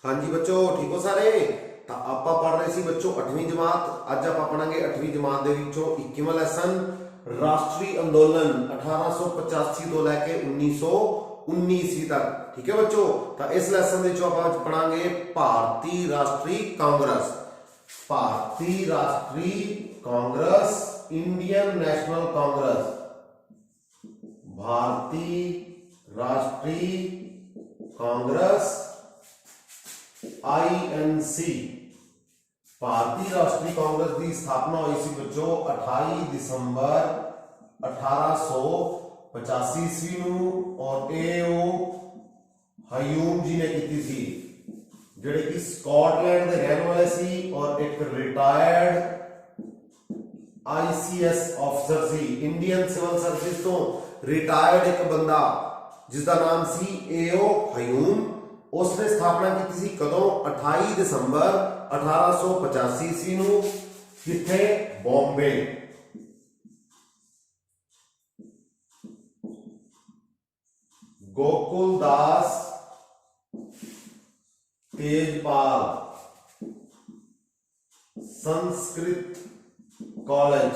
हाँ जी बच्चों, ठीक हो सारे। तो आप पढ़ रहे सी बच्चों 8वीं जमात। अज आप पढ़ांगे 8वीं जमात के विचों 21वां लैसन राष्ट्रीय अंदोलन 1885 तो लैके 1919 ईस्वी तक। ठीक है बच्चों, तो इस लैसन आप पढ़ांगे भारतीय राष्ट्रीय कांग्रेस। भारतीय राष्ट्रीय कांग्रेस, इंडियन नेशनल कांग्रेस, भारतीय राष्ट्रीय कांग्रेस INC। भारतीय राष्ट्रीय कांग्रेस की स्थापना हुई सी बच्चों 28 दिसंबर 1885 ईस्वी नूं और AO हयूम जी ने की थी, जिहड़े कि स्कॉटलैंड के रहने वाले सी और एक रिटायर्ड ICS ऑफिसर सी, इंडियन सिविल सर्विस तो रिटायर्ड एक बंदा जिसका नाम सी AO हयूम। उसने स्थापना की थी कदों 28 दिसंबर 1885 ईस्वी नूं, किथे बॉम्बे। गोकुलदास तेजपाल संस्कृत कॉलेज।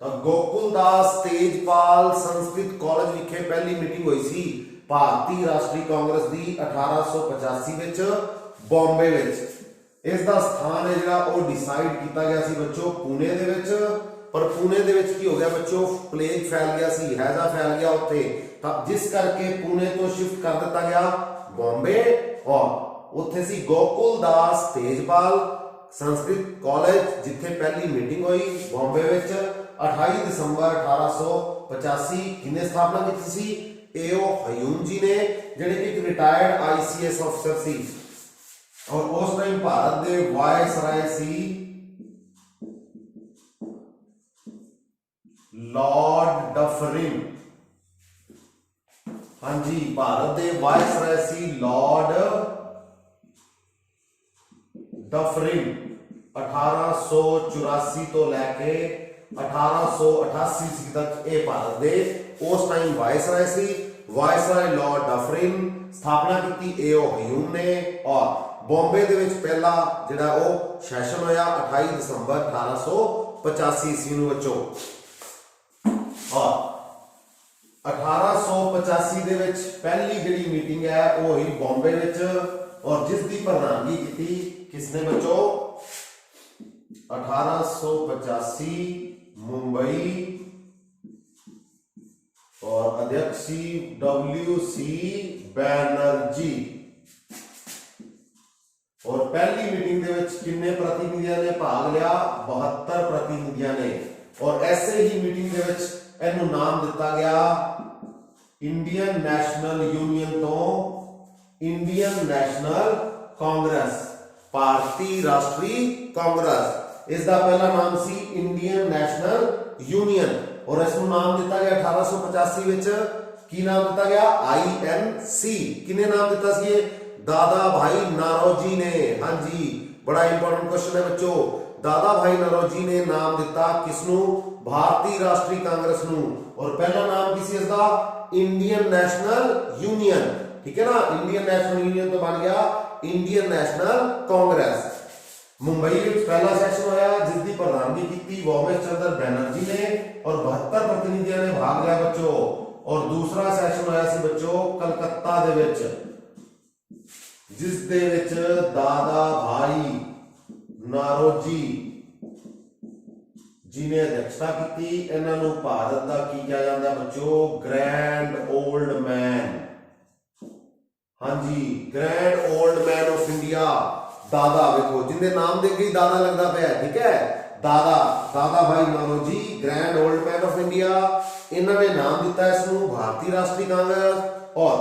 तो गोकुलदास तेजपाल संस्कृत कॉलेज विखे पहली मीटिंग हुई सी भारतीय राष्ट्रीय कांग्रेस की 1885 विच बॉम्बे विच। इसका स्थान है जिहड़ा वो डिसाइड किया गया सी बच्चों पुणे दे विच। पर पुणे दे विच की हो गया बच्चों, प्लेग फैल गया सी, हैजा फैल गया उत्थे, जिस करके पुणे तो शिफ्ट कर दिता गया बॉम्बे। और उत्थे सी गोकुलदास तेजपाल संस्कृत कॉलेज जिथे पहली मीटिंग हुई बॉम्बे विच 28 दिसंबर 1885। किने स्थापना की सी? AO हयूम जी ने, जिहड़े कि एक रिटायर्ड ICS ऑफिसर सी और उस टाइम भारत के वायसराय सी लॉर्ड डफरिन। हाँ जी, भारत के वायसराय सी लॉर्ड डफरिन 1884 तो लैके 1888 ईस्वी तक ये भारत के उस टाइम वायसराय सी। वायसराय लॉर्ड डफरिन, स्थापना की AO हयूम ने। और बॉम्बे दे विच पहला जिहड़ा वो सैशन होया 28 दिसंबर 1885 ईस्वी नूं बच्चों। और 1885 दे विच पहली जिहड़ी मीटिंग है वो हुई बॉम्बे विच और जिसकी प्रधानगी की किसने बच्चों? 1885 मुंबई और अध्यक्ष WC बैनर्जी। और पहली मीटिंग दे विच किन्ने प्रतिनिधियों ने भाग लिया? 72 प्रतिनिधियों ने। और ऐसे ही मीटिंग दे विच इहनूं नाम दिता गया इंडियन नेशनल यूनियन तो इंडियन नेशनल कांग्रेस, भारतीय राष्ट्रीय कांग्रेस। इसका पहला नाम सी इंडियन नेशनल यूनियन और इसको नाम दिता गया 1885 विच की नाम दिता गया INC। किने नाम दिता सी? दादा भाई नारोजी ने। हाँ जी, बड़ा इंपॉर्टेंट क्वेश्चन है बच्चों। दादा भाई नारोजी ने नाम दिता किसनू? भारतीय राष्ट्रीय कांग्रेस नू। और पहला नाम किसी इसका? Indian national union. ठीक है ना, इंडियन नेशनल यूनियन तो बन गया इंडियन नेशनल कांग्रेस। मुंबई में पहला सेशन होया जिसकी प्रधानगी की वोमेश चंद्र बैनर्जी ने और 72 प्रतिनिधियों ने भाग लिया बच्चों। और दूसरा सेशन होया सी बच्चों कलकत्ता दे विच, जिस दे विच दादा भाई नारोजी जी ने अध्यक्षता की। इन्हां नूं भारत दा की कहा जाता है बच्चों? Grand old man. हाँ जी, grand old man of India. दादा देखो जिंदे नाम देख के दादा लगता पे। ठीक है, Dada Dadabhai Naoroji, grand old man of India. इन्होंने नाम दिता है इसनूं भारतीय राष्ट्रीय कांग्रेस और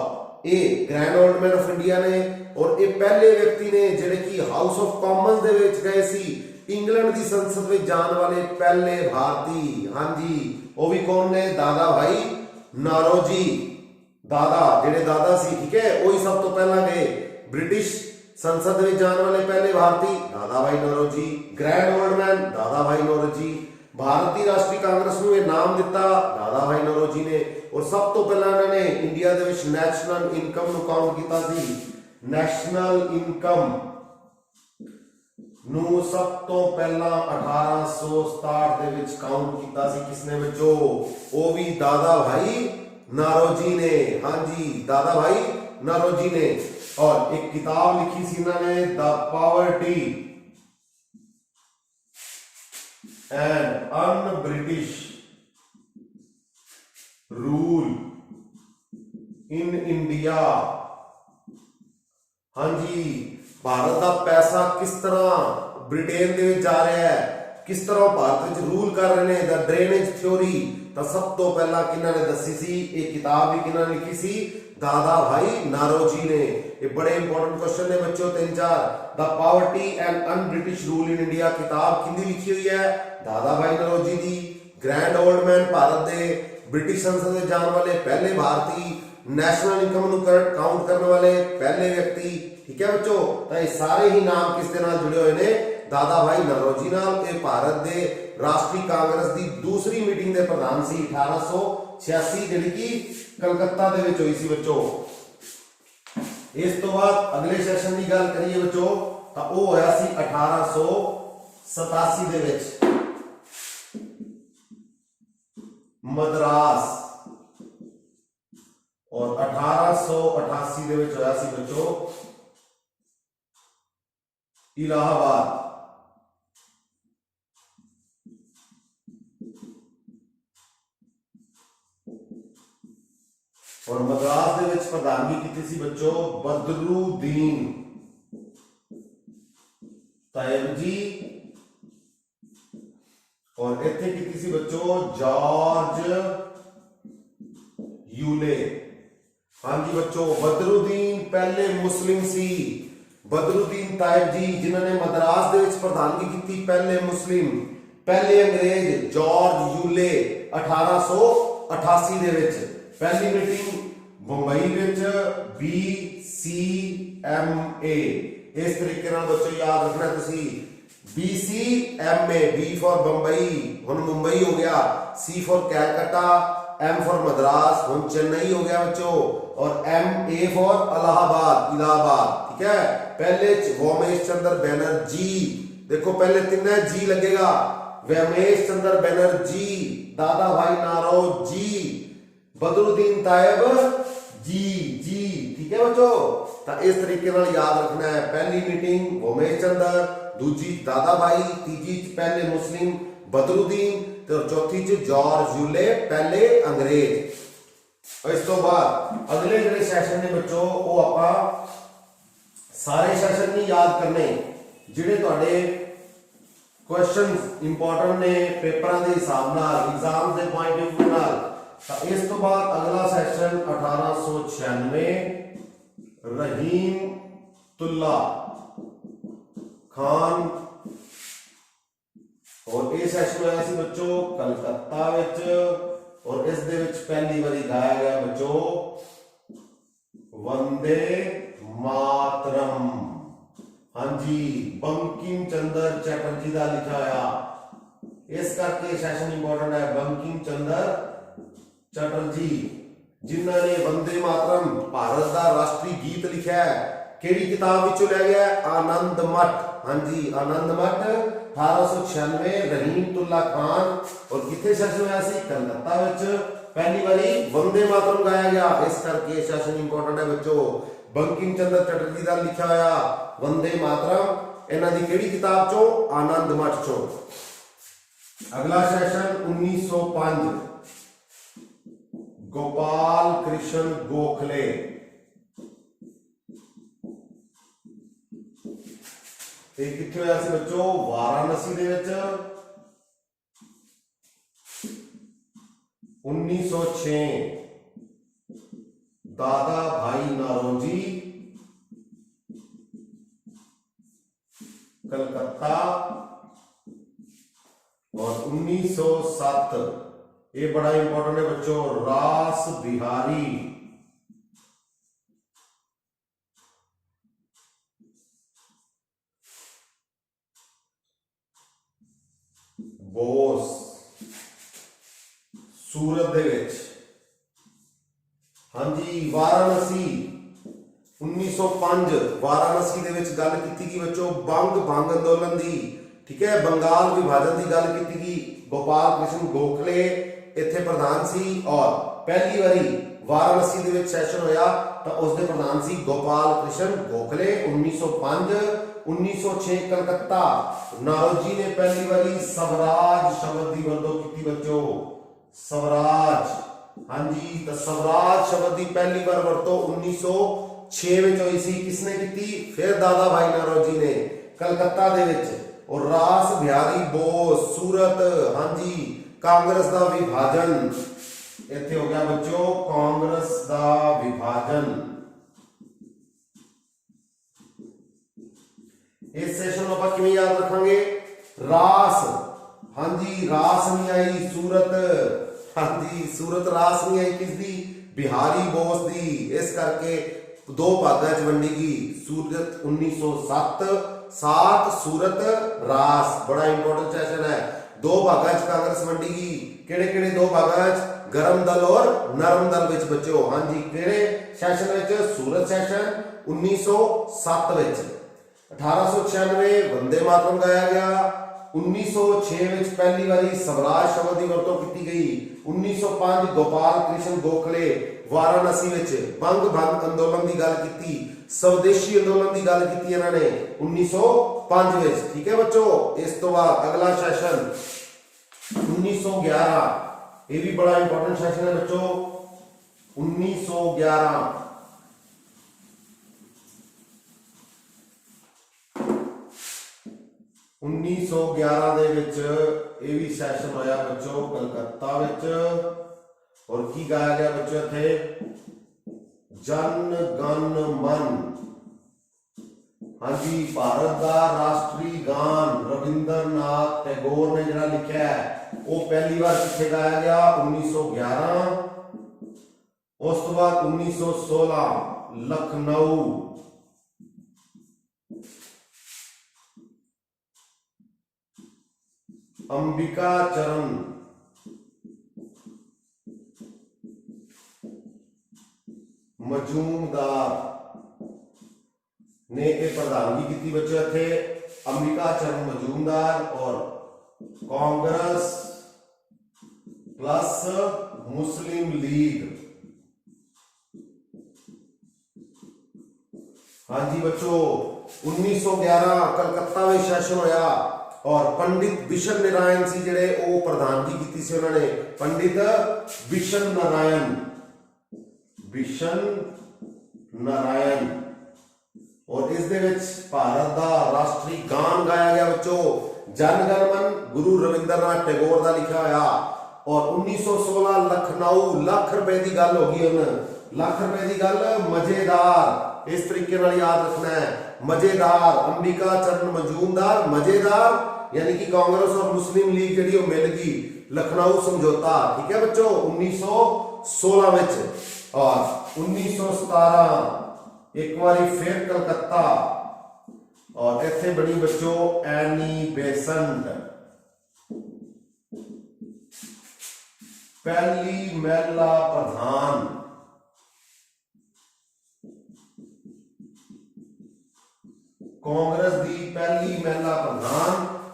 ये grand old man of India ने। और ये पहले व्यक्ति ने जिहड़े कि हाउस ऑफ कॉमन्स दे विच गए सी, इंग्लैंड की संसद में जाने वाले पहले भारतीय। हाँ जी, वो भी कौन ने? दादा भाई नारोजी। दादा जिहड़े दादा सी, ठीक है, वही सब तो पहला गए ब्रिटिश संसद में जाने वाले पहले भारतीय दादा भाई नौरोजी। ग्रैंड ओल्ड मैन दादा भाई नौरोजी। भारतीय राष्ट्रीय कांग्रेस ਨੂੰ ਇਹ ਨਾਮ ਦਿੱਤਾ ਦਾਦਾ ਭਾਈ ਨੌਰੋਜੀ ਨੇ। और सब तो पहला इन्होंने इंडिया ਦੇ ਵਿੱਚ ਨੈਸ਼ਨਲ ਇਨਕਮ ਨੂੰ ਕਾਊਂਟ ਕੀਤਾ ਸੀ। ਨੈਸ਼ਨਲ ਇਨਕਮ ਨੂੰ ਸਭ ਤੋਂ ਪਹਿਲਾਂ 1867 ਦੇ ਵਿੱਚ ਕਾਊਂਟ ਕੀਤਾ ਸੀ ਕਿਸਨੇ ਬੱਚੋ? ਉਹ ਵੀ ਦਾਦਾ ਭਾਈ ਨਾਰੋਜੀ ਨੇ। ਹਾਂਜੀ, दादा भाई नारोजी ने। और एक किताब लिखी सी इन्होंने the poverty and un British rule in India. हाँ जी, भारत का पैसा किस तरह ब्रिटेन दे जा रहा है, किस तरह भारत रूल कर रहे हैं, द ड्रेनेज थ्योरी। तो सब तो पहला किन्ना ने दसी सी, एक किताब भी किन्ना ने लिखी सी? दादा भाई नारोजी ने। ये बड़े इंपॉर्टेंट क्वेश्चन है बच्चों, 3-4। The poverty and un British rule in India किताब किंदी लिखी हुई है? दादा भाई नारोजी दी। ग्रैंड ओल्ड मैन, भारत दे ब्रिटिश संसद में जाने वाले पहले भारतीय, नैशनल इनकम काउंट करने वाले पहले व्यक्ति। ठीक है बच्चों, तो ये सारे ही नाम किसके नाल जुड़े हुए ने? दादा भाई नारोजी नाल। ये भारत दे राष्ट्रीय कांग्रेस की दूसरी मीटिंग के प्रधान सी 1886 जिहड़ी कि कलकत्ता दे विच होई सी बच्चों। इस तो बाद अगले सेशन की गल करिए बच्चों, तो वो होया सी 1887 दे विच मद्रास, और 1888 दे विच होया सी बच्चों इलाहाबाद। और मद्रास दे विच प्रधानगी की सी बच्चों बदरुद्दीन तैयब जी, और इत्थे की सी बच्चों जॉर्ज यूले। हाँ जी बच्चों, बदरुद्दीन पहले मुस्लिम सी। बदरुद्दीन तायब जी जिन्होंने मद्रास दे विच प्रधानगी की, पहले मुस्लिम। पहले अंग्रेज जॉर्ज यूले 1888 दे विच। पहली मीटिंग मुंबई विच BCMA। इस तरीके नाल बच्चों याद रखना तुसी, BCMA, B फॉर बंबई, हुण मुंबई हो गया, C for Calcutta, M for Madras, हुण चेन्नई हो गया बच्चों, और MA फॉर इलाहाबाद, इलाहाबाद। ठीक है, पहले व्योमेश चंद्र बैनर्जी, देखो पहले तीन जी लगेगा, व्योमेश चंद्र बैनर्जी, दादा भाई नारोजी, बदरुद्दीन तायब जी जी। ठीक है बच्चों, तो इस तरीके नाल याद रखना है। पहली मीटिंग व्योमेश चंद्र, दूजी दादा भाई, तीजी पहले मुस्लिम बदरुद्दीन, तो चौथी च जॉर्ज यूले पहले अंग्रेज। और इस तो बाद अगले जिहड़े सैशन ने बच्चों वो आपां सारे सैशन नहीं याद करने, जिहड़े तुहाडे क्वेश्चन इंपॉर्टेंट ने पेपरां दे हिसाब नाल, exam they point of view नाल। तो इस तो बाद अगला सेशन 1896 रहीमतुल्ला खान, और ये सेशन होया सी बच्चों कलकत्ता विच, और इस दे विच पहली बारी गाया गया बच्चों वंदे मातरम। हाँ जी, बंकिम चंद्र चटर्जी का लिखा होया, इस करके सेशन इंपॉर्टेंट है। बंकिम चंद्र चटर्जी जिन्होंने वंदे मातरम भारत का राष्ट्रीय गीत लिखा है, केड़ी किताब विचों लिया गया? आनंद मठ। हाँ जी, आनंद मठ 1896, रहीमतुल्ला खान। और किथे सेशन होया सी? कलकत्ता विच। पहली बारी वंदे मातरम गाया गया, इस करके सेशन इंपॉर्टेंट है बच्चों। बंकिम चंद्र चटर्जी का लिखा होया वंदे मातरम, इन्हां दी केड़ी किताब चों? आनंद मठ चों। अगला सेशन 1905 गोपाल कृष्ण गोखले। किथे होया सी बच्चों? वाराणसी दे विच। 1906 दादा भाई नारोजी कलकत्ता, और 1907 ये बड़ा इंपॉर्टेंट है बच्चों रास बिहारी बोस, सूरत दे विच। हाँ जी, वाराणसी 19 1905 वाराणसी ਦੇ ਵਿੱਚ ਗੱਲ ਕੀਤੀ ਗਈ ਬੱਚੋ ਬੰਗ ਭੰਗ ਅੰਦੋਲਨ ਦੀ। ਠੀਕ ਹੈ, ਬੰਗਾਲ ਵਿਭਾਜਨ ਦੀ ਗੱਲ ਕੀਤੀ ਗਈ। ਗੋਪਾਲ ਕ੍ਰਿਸ਼ਨ ਗੋਖਲੇ ਇੱਥੇ ਪ੍ਰਧਾਨ ਸੀ ਔਰ ਪਹਿਲੀ ਵਾਰੀ ਵਾਰਾਣਸੀ ਦੇ ਵਿੱਚ ਸੈਸ਼ਨ ਹੋਇਆ ਤਾਂ ਉਸ ਦੇ ਪ੍ਰਧਾਨ ਸੀ ਗੋਪਾਲ ਕ੍ਰਿਸ਼ਨ ਗੋਖਲੇ। 1905 1906 ਕਲਕੱਤਾ ਨਾਰੋਜੀ ਨੇ ਪਹਿਲੀ ਵਾਰੀ ਸਵਰਾਜ ਸ਼ਬਦ ਦੀ ਵਰਤੋਂ ਕੀਤੀ ਬੱਚੋ। ਸਵਰਾਜ, ਹਾਂਜੀ, ਤਾਂ ਸਵਰਾਜ ਸ਼ਬਦ ਦੀ ਪਹਿਲੀ ਵਾਰ ਵਰਤੋਂ 1906 ਵਿੱਚ ਹੋਈ ਸੀ। ਕਿਸਨੇ ਕੀਤੀ? ਫਿਰ ਦਾਦਾ ਭਾਈ ਨਾਰੋਜੀ ਨੇ ਕਲਕੱਤਾ ਦੇ ਵਿੱਚ। ਔਰ ਰਾਸ ਬਿਹਾਰੀ ਬੋਸ ਸੂਰਤ, ਹਾਂਜੀ, ਕਾਂਗਰਸ ਦਾ ਵਿਭਾਜਨ ਇੱਥੇ ਹੋ ਗਿਆ ਬੱਚੋ, ਕਾਂਗਰਸ ਦਾ ਵਿਭਾਜਨ। ਇਸ ਸੈਸ਼ਨ ਨੂੰ ਆਪਾਂ ਕਿਵੇਂ ਯਾਦ ਰੱਖਾਂਗੇ? ਰਾਸ, ਹਾਂਜੀ, ਰਾਸ ਨਹੀਂ ਆਈ ਸੂਰਤ, ਹਾਂਜੀ, ਸੂਰਤ ਰਾਸ ਨਹੀਂ ਆਈ, ਕਿਸ ਦੀ? ਬਿਹਾਰੀ ਬੋਸ ਦੀ। ਇਸ ਕਰਕੇ ਦੋ ਭਾਗਾਂ 'ਚ ਵੰਡੀ ਗਈ। ਸੂਰਤ 1907 ਸੂਰਤ ਰਾਸ, ਬੜਾ ਇੰਪੋਰਟੈਂਟ ਸੈਸ਼ਨ ਹੈ। ਦੋ ਭਾਗਾਂ 'ਚ ਕਾਂਗਰਸ ਵੰਡੀ ਗਈ। ਕਿਹੜੇ ਕਿਹੜੇ ਦੋ ਭਾਗਾਂ 'ਚ? ਗਰਮ ਦਲ ਔਰ ਨਰਮ ਦਲ ਵਿੱਚ ਬੱਚੋ। ਹਾਂਜੀ, ਕਿਹੜੇ ਸੈਸ਼ਨ ਵਿੱਚ? ਸੂਰਤ ਸੈਸ਼ਨ 1907 ਵਿੱਚ। 1896 ਵੰਦੇ ਮਾਤਰਮ ਗਾਇਆ ਗਿਆ। 1906 ਵਿੱਚ ਪਹਿਲੀ ਵਾਰੀ ਸਵਰਾਜ ਸ਼ਬਦ ਦੀ ਵਰਤੋਂ ਕੀਤੀ ਗਈ। 1905 ਗੋਪਾਲ ਕ੍ਰਿਸ਼ਨ ਗੋਖਲੇ ਵਾਰਾਣਸੀ ਵਿੱਚ ਬੰਗ ਭੰਗ ਅੰਦੋਲਨ ਦੀ ਗੱਲ ਕੀਤੀ। ਸਵਦੇਸ਼ੀ ਅੰਦੋਲਨ ਦੀ ਗੱਲ ਕੀਤੀ ਇਹਨਾਂ ਨੇ 1905 ਵਿੱਚ। ਠੀਕ ਹੈ ਬੱਚੋ। ਇਸ ਤੋਂ ਬਾਅਦ ਅਗਲਾ ਸੈਸ਼ਨ 1911, ਇਹ ਵੀ ਬੜਾ इंपॉर्टेंट सेशन है बच्चों। 1911 1911 ਦੇ ਵਿੱਚ ਇਹ ਵੀ ਸੈਸ਼ਨ ਹੋਇਆ ਬੱਚੋ ਕਲਕੱਤਾ ਵਿੱਚ। ਔਰ ਕੀ ਗਾਇਆ ਗਿਆ ਬੱਚੋ ਇੱਥੇ? ਜਨ ਗਣ ਮਨ, ਹਾਂਜੀ, ਭਾਰਤ ਦਾ ਰਾਸ਼ਟਰੀ ਗਾਨ ਰਵਿੰਦਰਨਾਥ ਟੈਗੋਰ ਨੇ ਜਿਹੜਾ ਲਿਖਿਆ ਹੈ ਉਹ ਪਹਿਲੀ ਵਾਰ ਕਿੱਥੇ ਗਾਇਆ ਗਿਆ? 1911। ਉਸ ਤੋਂ ਬਾਅਦ 1916 ਲਖਨਊ, अंबिका चरण मजूमदार ने एक प्रधानगी की बच्चे थे। अंबिका चरण मजूमदार और कांग्रेस प्लस मुस्लिम लीग। हाँ जी बच्चों, 1911 कलकत्ता में सैशन होया और पंडित बिशन नारायण सी जिहड़े वो प्रधानगी की सी उन्होंने। पंडित बिशन नारायण और इस दे विच भारत दा राष्ट्रीय गान गाया गया बच्चों जन गण मन गुरु रविंद्रनाथ टैगोर दा लिखा होया। और 1916 लखनऊ, लाख रुपए की गल हो गई। हुण लाख रुपए की गल मजेदार, इस तरीके नाल याद रखना है। मजेदार, अंबिका चरण मजूमदार, मजेदार यानी कि कांग्रेस और मुस्लिम लीग जी मिल गई। लखनऊ समझौता, ठीक है बच्चों, 1916 में। और 1917 एक बारी फिर कलकत्ता और इत्थे बनी बच्चों एनी बेसेंट, पहली महिला प्रधान। कांग्रेस की पहली महिला प्रधान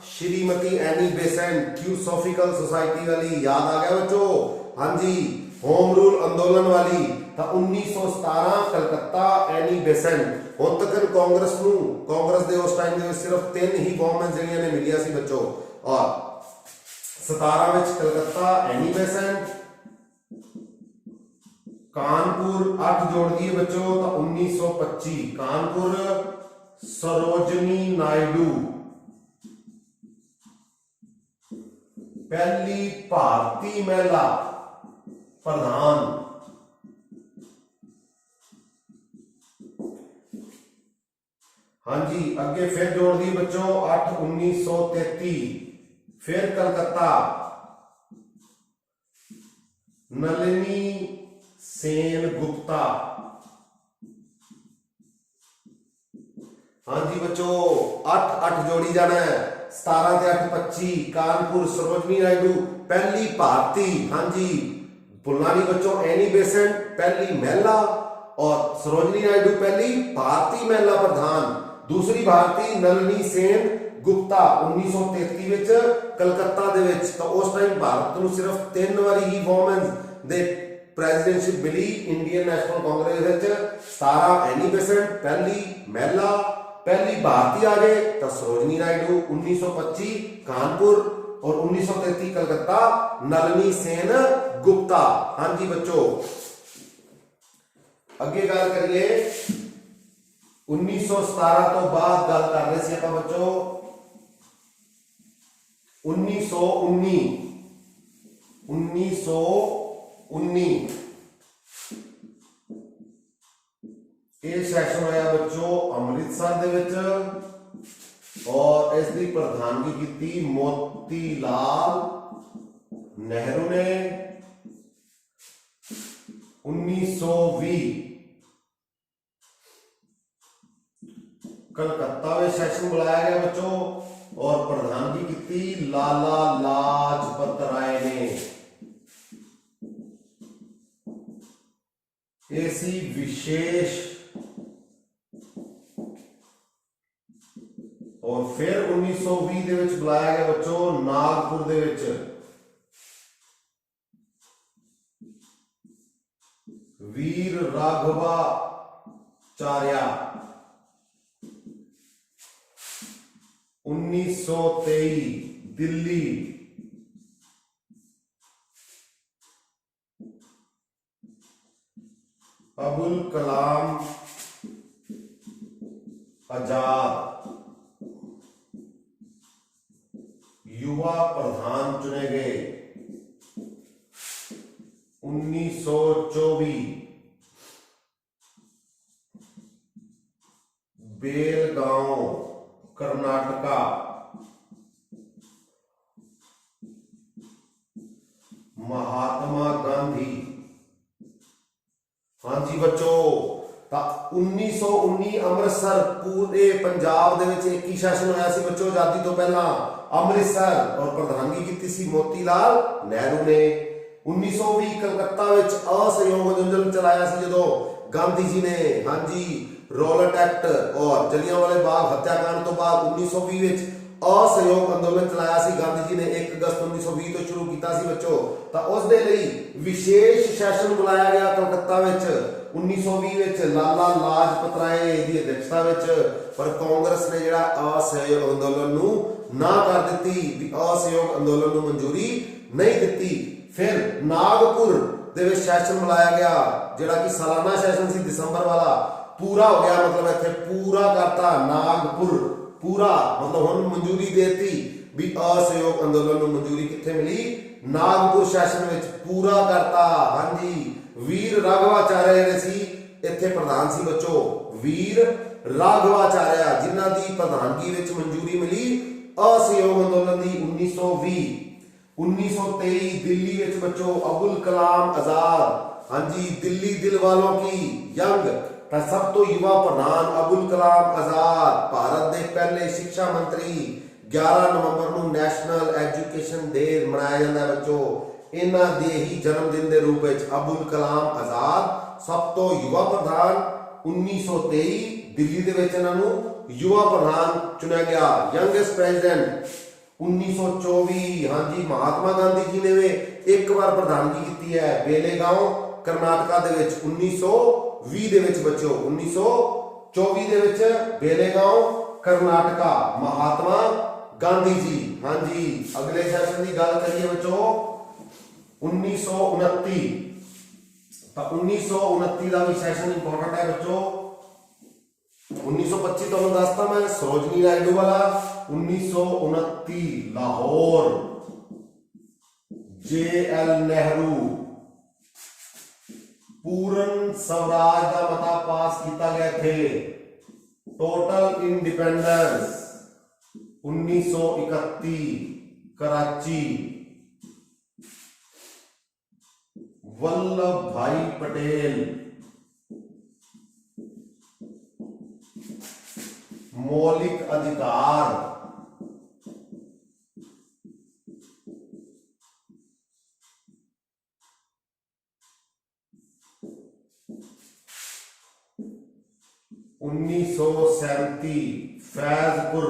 श्रीमती एनी बेसेंट, थियोसॉफिकल सोसाइटी वाली, याद आ गया बच्चों? हाँ जी, होम रूल आंदोलन वाली। तो 1917 कलकत्ता एनी बेसेंट। हुण तक कांग्रेस दे उस टाइम दे सिर्फ 3 ही गवर्नमेंट जिहड़ियां ने मिलियां सी बच्चों। और 17 में कलकत्ता एनी बेसेंट। कानपुर 8 जोड़ दिए बच्चों तो 1925 कानपुर सरोजनी नायडू, पहली भारतीय महिला प्रधान। हाँ जी, अगे फिर जोड़ दी बच्चों 8 1933 फिर कलकत्ता नलिनी सेन गुप्ता। हाँ जी बच्चों, 8 जोड़ी जाना है। 17 से 8 25 कानपुर सरोजनी नायडू, पहली भारतीय। हाँ जी, भुलना नहीं बच्चों, एनी बेसेंट पहली महिला और सरोजनी नायडू पहली भारतीय महिला प्रधान, दूसरी भारतीय नलिनी सेन गुप्ता 1933 ਵਿੱਚ ਕਲਕੱਤਾ ਦੇ ਵਿੱਚ। ਤਾਂ ਉਸ ਟਾਈਮ ਭਾਰਤ ਨੂੰ ਸਿਰਫ 3 ਵਾਰੀ ਹੀ ਵੂਮਨ ਦੇ ਪ੍ਰੈਜ਼ੀਡੈਂਟਸ਼ਿਪ ਮਿਲੀ ਇੰਡੀਅਨ ਨੈਸ਼ਨਲ ਕਾਂਗਰਸ ਵਿੱਚ। 17 ਐਨੀ ਬੇਸੈਂਟ ਪਹਿਲੀ ਮਹਿਲਾ, पहली भारतीय आ गए तो सरोजनी नायडू 1925 कानपुर और 1933 कलकत्ता नलिनी सेन गुप्ता। हाँ जी बच्चों, अगे गल करिए 1917 तो बाद गल कर रहे थे आप बच्चों 1919 ਇਹ ਸੈਸ਼ਨ ਹੋਇਆ ਬੱਚੋ ਅੰਮ੍ਰਿਤਸਰ ਦੇ ਵਿੱਚ ਔਰ ਇਸ ਦੀ ਪ੍ਰਧਾਨਗੀ ਕੀਤੀ ਮੋਤੀ ਲਾਲ ਨਹਿਰੂ ਨੇ। 1920 कलकत्ता में सेशन बुलाया गया बच्चों और प्रधानगी की लाला लाजपत राय ने। ऐसी विशेष और फिर 1920 ਦੇ ਵਿੱਚ ਬੁਲਾਇਆ ਗਿਆ ਬੱਚੋ ਨਾਗਪੁਰ ਦੇ ਵਿੱਚ वीर राघवाचार्य। 1923 दिल्ली अबुल कलाम आजाद युवा प्रधान चुने गए। 1924 बेलगांव कर्नाटका महात्मा गांधी। हाँ जी बच्चों, 1919 अमृतसर पूरे पंजाब दे विच एक ही शासन होया सी बच्चों आजादी तो पहला अमृतसर और प्रधानगी की सी मोतीलाल नेहरू ने। 1920 कलकत्ता विच असहयोग अंदोलन चलाया सी जदों गांधी जी ने। हाँ जी, रॉलेट एक्ट और जलियांवाला बाग हत्याकांड तो बाद 1920 विच असहयोग अंदोलन चलाया सी गांधी जी ने। 1 अगस्त 1920 तो शुरू किया सी बच्चों। तो उस दे लई विशेष सैशन बुलाया गया कलकत्ता विच 1920 विच लाला लाजपत राय दी अध्यक्षता विच। पर कांग्रेस ने जिहड़ा असहयोग अंदोलन नूं ना कर दित्ती, भी असहयोग अंदोलन नूं मंजूरी नहीं दित्ती। फिर नागपुर दे विच सैशन बुलाया गया जिहड़ा कि सालाना सैशन सी दिसंबर वाला पूरा हो गया। मतलब इत्थे पूरा करता नागपुर पूरा, मतलब हुण मंजूरी देती भी असहयोग अंदोलन नूं मंजूरी कित्थे मिली नागपुर सैशन विच पूरा करता। हाँ जी, वीर राघवाचार्य जिहड़े सी इत्थे प्रधान सी बच्चों, वीर राघवाचार्य जिन्हां दी प्रधानगी विच मंजूरी मिली असहयोग अंदोलन दी 1920। 1923 दिल्ली विच बच्चों अबुल कलाम आजाद। हाँ जी, दिल्ली दिल वालों की यंग सब तो युवा प्रधान अबुल कलाम आजाद भारत के पहले शिक्षा मंत्री। 11 नवंबर को नैशनल एजुकेशन डे मनाया जाता है बच्चों। इन्हां दे ही जन्मदिन के रूप में अबुल कलाम आजाद सब तो युवा प्रधान। 1923 दिल्ली दे विच इन्हां नूं युवा प्रधान चुनिया गया, यंगेस्ट प्रेजिडेंट। 1924 हाँ जी, महात्मा गांधी जी ने भी एक बार प्रधानगी की है बेलेगांव कर्नाटका दे विच 1920 दे विच बच्चों। 1924 दे विच बेलेगांव कर्नाटका महात्मा गांधी जी। हाँ जी, अगले सेशन की गल करिए बच्चों 1929। तो 1929 का भी सेशन इंपॉर्टेंट है बच्चों। 1925 तो दसता मैं सरोजनी नायडू वाला। 1929 लाहौर JL नेहरू पूर्ण स्वराज का मता पास किया गया थे। Total independence 1931 Karachi. वल्लभ भाई पटेल मौलिक अधिकार। 1937 फैजपुर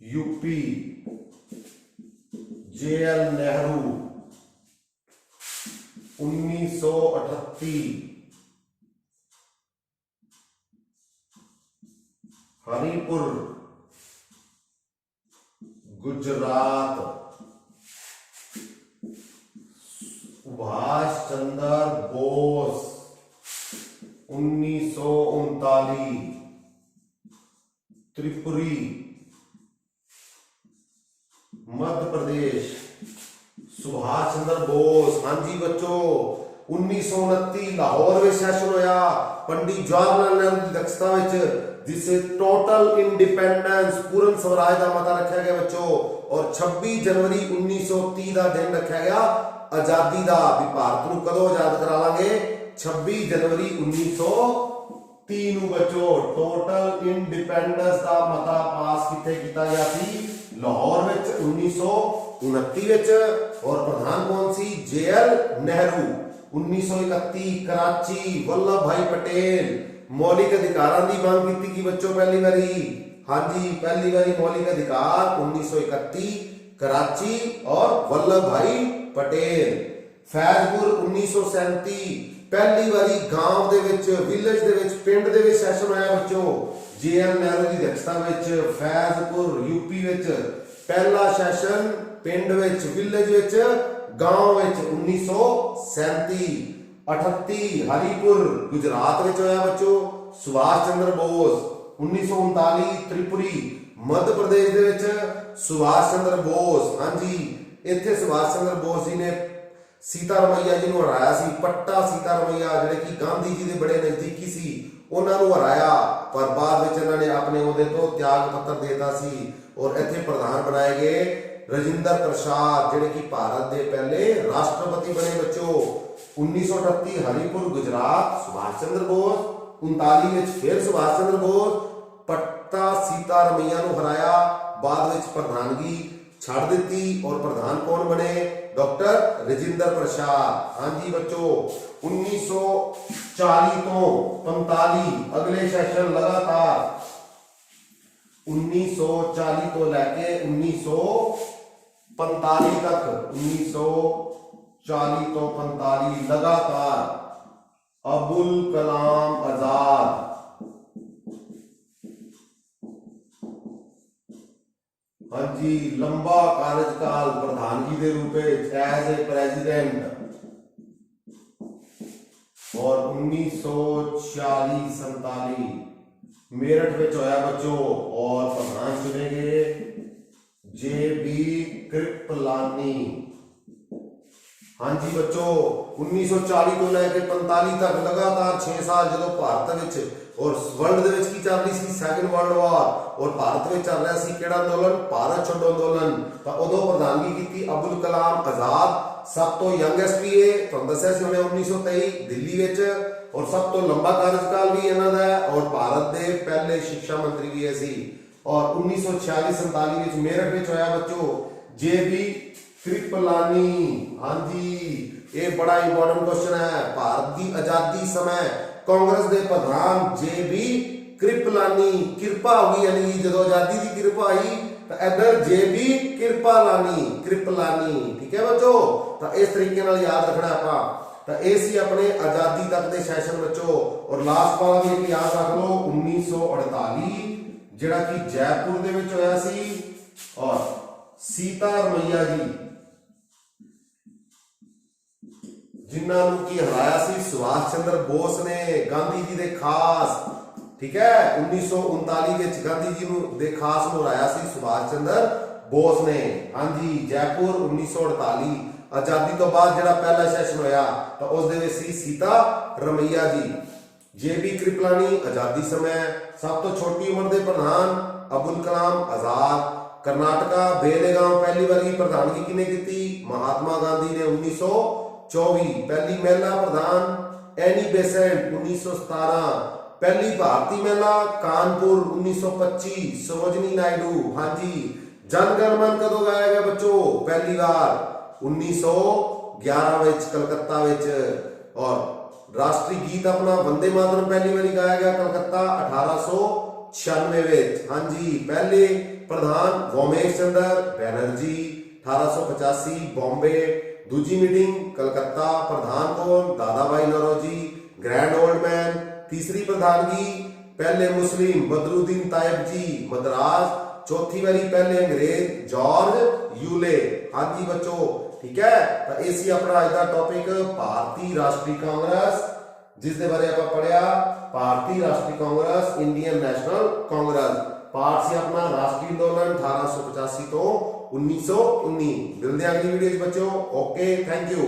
यूपी JL नेहरू 1938 हरिपुर गुजरात सुभाष चंद्र बोस 1939 त्रिपुरी मध्य प्रदेश सुभाष चंद्र बोस। हाँ जी बच्चों 1929 लाहौर में सेशन होया पंडित जवाहरलाल नेहरू की अध्यक्षता में, जिसे टोटल इंडिपेंडेंस पूर्ण स्वराज का मता रखा गया बच्चों। और 26 जनवरी 1930 का दिन रखा गया आजादी का, भी भारत को कदों आजाद करा लांगे 26 जनवरी 1930 बच्चों। टोटल इंडिपेंडेंस का मता पास किथे किया गया थी लाहौर में 1929 और प्रधान कौन सी JL नेहरू 1931 कराची वल्लभ भाई पटेल मौलिक अधिकारों की मांग की बच्चों पहली बारी। हाँ जी पहली बारी मौलिक अधिकार 1931 कराची और वल्लभ भाई पटेल। फैजपुर 1937 पहली बारी गांव दे विच विलेज दे विच पिंड दे विच सेशन होया बच्चों JL नेहरू की अध्यक्षता विच। फैजपुर यूपी विच पहला सेशन पिंड विच विलेज विच गांव विच 1937। 38 हरिपुर गुजरात विच होया बच्चों सुभाष चंद्र बोस। 1939 त्रिपुरी मध्य प्रदेश दे विच सुभाष चंद्र बोस। हाँ जी इत्थे सुभाष चंद्र बोस जी ने सीतारमैया जी नूं हराया सी। पट्टा सीतारमैया जिहड़े कि गांधी जी दे बड़े नजदीकी सी उन्हां नूं हराया, पर बाद विच इन्हां ने अपने ओहदे तो त्याग पत्र देता सी और इत्थे प्रधान बनाए गए राजेंद्र प्रसाद जिहड़े कि भारत दे पहले राष्ट्रपति बने बच्चों। 1938 हरिपुर गुजरात सुभाष चंद्र बोस। 39 में फिर सुभाष चंद्र बोस पट्टा सीतारमैया नूं हराया, बाद विच प्रधानगी छाड़ दी और प्रधान कौन बने डॉक्टर राजेंद्र प्रसाद। हाँ जी बच्चों 1940 तो 45 अगले सेशन लगातार 1940 तो लेके 1945 तक 1940 तो 45 लगातार अबुल कलाम आजाद। हाँ जी लंबा कार्यकाल प्रधानगी के रूप में एज ए प्रेसिडेंट। और 1946-47 मेरठ में होया बच्चों और प्रधान चुने गए JB कृपलानी। हाँ जी बच्चों 1940 को लेकर 45 तक लगातार 6 साल जो भारत विच और वर्ल्ड दे विच की चल रही सी सैकेंड वर्ल्ड वार और भारत में चल रहा सी केड़ा अंदोलन भारत छोड़ो अंदोलन, तो उदों प्रधानगी की अबुल कलाम आजाद। सब तो यंगेस्ट भी है तो दस्या सी उन्हें 1923 दिल्ली विच और सब तो लंबा कार्यकाल भी इन्हां दा है और भारत दे पहले शिक्षा मंत्री भी है सी। और 1946-47 विच मेरठ विच होया बच्चों JB कृपलानी। हाँ जी ये बड़ा इंपॉर्टेंट क्वेश्चन है। भारत की आजादी समय कांग्रेस के प्रधान JB कृपलानी। कृपा होगी यानी जो आजादी की कृपा आई तो इधर JB कृपलानी कृपलानी। ठीक है बच्चों तो इस तरीके नाल याद रखना आपा। तो ये सी अपने आजादी तक के सेशन बच्चों। और लास्ट वाला भी एक याद रख लो 1948 जिहड़ा कि जयपुर दे विच होया सी और सीतारमैया जी जिन्हों की हराया सी सुभाष चंद्र बोस ने गांधी जी दे खास। ठीक है 1939 गांधी जी दे खास नूं हराया सी सुभाष चंद्र बोस ने। हाँ जी जयपुर 1948 आजादी तो बाद जिहड़ा पहला सेशन होया तो उस दे विच सी सीतारमैया जी। JB कृपलानी आजादी समय। सब तो छोटी उम्र के प्रधान अबुल कलाम आजाद। कर्नाटका बेलगांव पहली बार प्रधानगी किने की महात्मा गांधी ने 1924। पहली महिला प्रधान एनी बेसेंट 1917। पहली भारतीय महिला कानपुर 1925 सरोजनी नायडू। हाँ जी जनगणमन कदों गाया गया बच्चों पहली बार 1911 कलकत्ता विच। और राष्ट्रीय गीत अपना वंदे मातरम पहली बारी गाया गया कलकत्ता 1896 विच। हाँ जी, पहले प्रधान भौमेश चंद्र बैनर्जी 1885 बॉम्बे। दूजी मीटिंग कलकत्ता, प्रधान कौन? दादा भाई नौरोजी ग्रैंड ओल्ड मैन। तीसरी प्रधानगी पहले मुस्लिम बदरुद्दीन तायब जी मद्रास। चौथी बारी पहले अंग्रेज जॉर्ज यूले। हाँ जी बच्चों, ठीक है। तो ये सी अपना अज का टॉपिक भारतीय राष्ट्रीय कांग्रेस, जिस दे बारे आप पढ़िया भारतीय राष्ट्रीय Congress, Indian national Congress. Part से अपना राष्ट्रीय आंदोलन 1885 तो 1919। मिलते हैं अगली वीडियो बच्चों। Okay, thank you.